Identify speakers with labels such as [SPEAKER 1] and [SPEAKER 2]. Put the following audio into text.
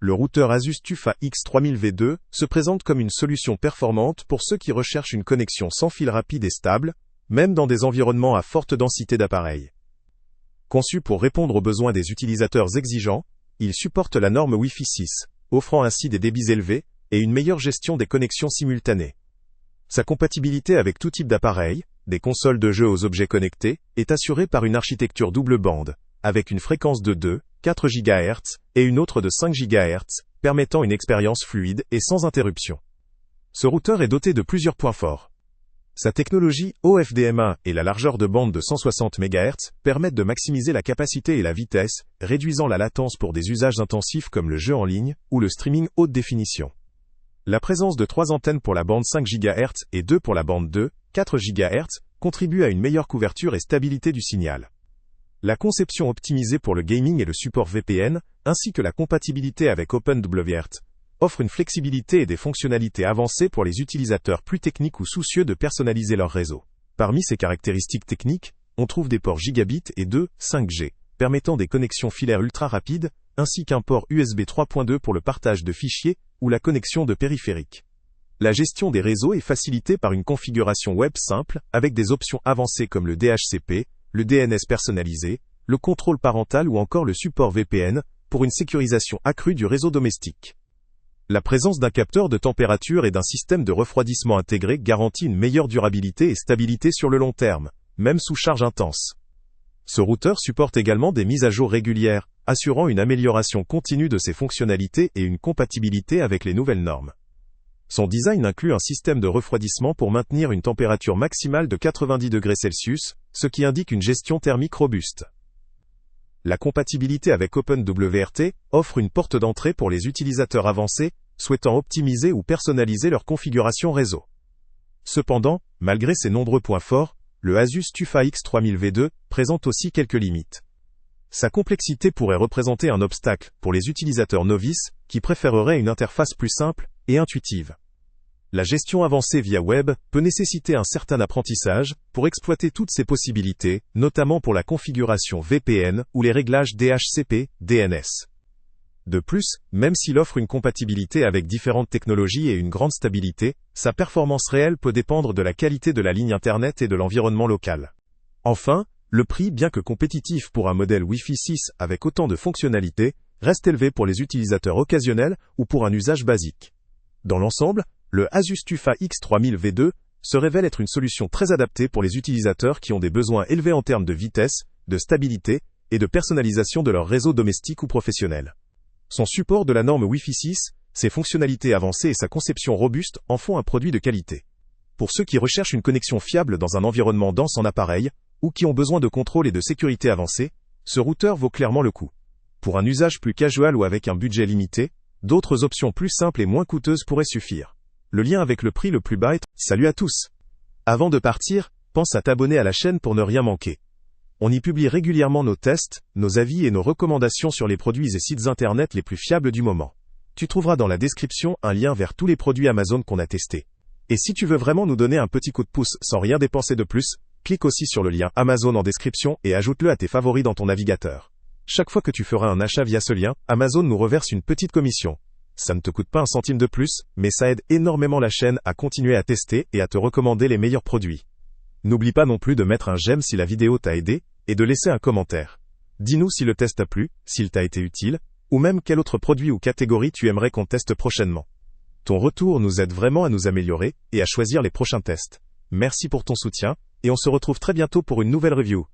[SPEAKER 1] le routeur Asus TUF AX3000V2 se présente comme une solution performante pour ceux qui recherchent une connexion sans fil rapide et stable, même dans des environnements à forte densité d'appareils. Conçu pour répondre aux besoins des utilisateurs exigeants, il supporte la norme Wi-Fi 6, offrant ainsi des débits élevés et une meilleure gestion des connexions simultanées. Sa compatibilité avec tout type d'appareil, des consoles de jeux aux objets connectés, est assurée par une architecture double bande, avec une fréquence de 4 GHz et une autre de 5 GHz, permettant une expérience fluide et sans interruption. Ce routeur est doté de plusieurs points forts. Sa technologie OFDM1 et la largeur de bande de 160 MHz permettent de maximiser la capacité et la vitesse, réduisant la latence pour des usages intensifs comme le jeu en ligne ou le streaming haute définition. La présence de 3 antennes pour la bande 5 GHz et 2 pour la bande 4 GHz contribue à une meilleure couverture et stabilité du signal. La conception optimisée pour le gaming et le support VPN, ainsi que la compatibilité avec OpenWRT, offre une flexibilité et des fonctionnalités avancées pour les utilisateurs plus techniques ou soucieux de personnaliser leur réseau. Parmi ces caractéristiques techniques, on trouve des ports gigabit et 5G, permettant des connexions filaires ultra rapides, ainsi qu'un port USB 3.2 pour le partage de fichiers ou la connexion de périphériques. La gestion des réseaux est facilitée par une configuration web simple, avec des options avancées comme le DHCP, le DNS personnalisé, le contrôle parental ou encore le support VPN, pour une sécurisation accrue du réseau domestique. La présence d'un capteur de température et d'un système de refroidissement intégré garantit une meilleure durabilité et stabilité sur le long terme, même sous charge intense. Ce routeur supporte également des mises à jour régulières, assurant une amélioration continue de ses fonctionnalités et une compatibilité avec les nouvelles normes. Son design inclut un système de refroidissement pour maintenir une température maximale de 90 degrés Celsius, ce qui indique une gestion thermique robuste. La compatibilité avec OpenWRT offre une porte d'entrée pour les utilisateurs avancés, souhaitant optimiser ou personnaliser leur configuration réseau. Cependant, malgré ses nombreux points forts, le Asus TUF AX3000V2 présente aussi quelques limites. Sa complexité pourrait représenter un obstacle pour les utilisateurs novices qui préféreraient une interface plus simple et intuitive. La gestion avancée via web peut nécessiter un certain apprentissage pour exploiter toutes ces possibilités, notamment pour la configuration VPN ou les réglages DHCP, DNS. De plus, même s'il offre une compatibilité avec différentes technologies et une grande stabilité, sa performance réelle peut dépendre de la qualité de la ligne Internet et de l'environnement local. Enfin, le prix, bien que compétitif pour un modèle Wi-Fi 6 avec autant de fonctionnalités, reste élevé pour les utilisateurs occasionnels ou pour un usage basique. Dans l'ensemble, le Asus TUF AX3000V2 se révèle être une solution très adaptée pour les utilisateurs qui ont des besoins élevés en termes de vitesse, de stabilité et de personnalisation de leur réseau domestique ou professionnel. Son support de la norme Wi-Fi 6, ses fonctionnalités avancées et sa conception robuste en font un produit de qualité. Pour ceux qui recherchent une connexion fiable dans un environnement dense en appareils, ou qui ont besoin de contrôle et de sécurité avancés, ce routeur vaut clairement le coup. Pour un usage plus casual ou avec un budget limité, d'autres options plus simples et moins coûteuses pourraient suffire. Le lien avec le prix le plus bas est... Salut à tous! Avant de partir, pense à t'abonner à la chaîne pour ne rien manquer. On y publie régulièrement nos tests, nos avis et nos recommandations sur les produits et sites internet les plus fiables du moment. Tu trouveras dans la description un lien vers tous les produits Amazon qu'on a testés. Et si tu veux vraiment nous donner un petit coup de pouce sans rien dépenser de plus, clique aussi sur le lien Amazon en description et ajoute-le à tes favoris dans ton navigateur. Chaque fois que tu feras un achat via ce lien, Amazon nous reverse une petite commission. Ça ne te coûte pas un centime de plus, mais ça aide énormément la chaîne à continuer à tester et à te recommander les meilleurs produits. N'oublie pas non plus de mettre un j'aime si la vidéo t'a aidé, et de laisser un commentaire. Dis-nous si le test t'a plu, s'il t'a été utile, ou même quel autre produit ou catégorie tu aimerais qu'on teste prochainement. Ton retour nous aide vraiment à nous améliorer, et à choisir les prochains tests. Merci pour ton soutien, et on se retrouve très bientôt pour une nouvelle review.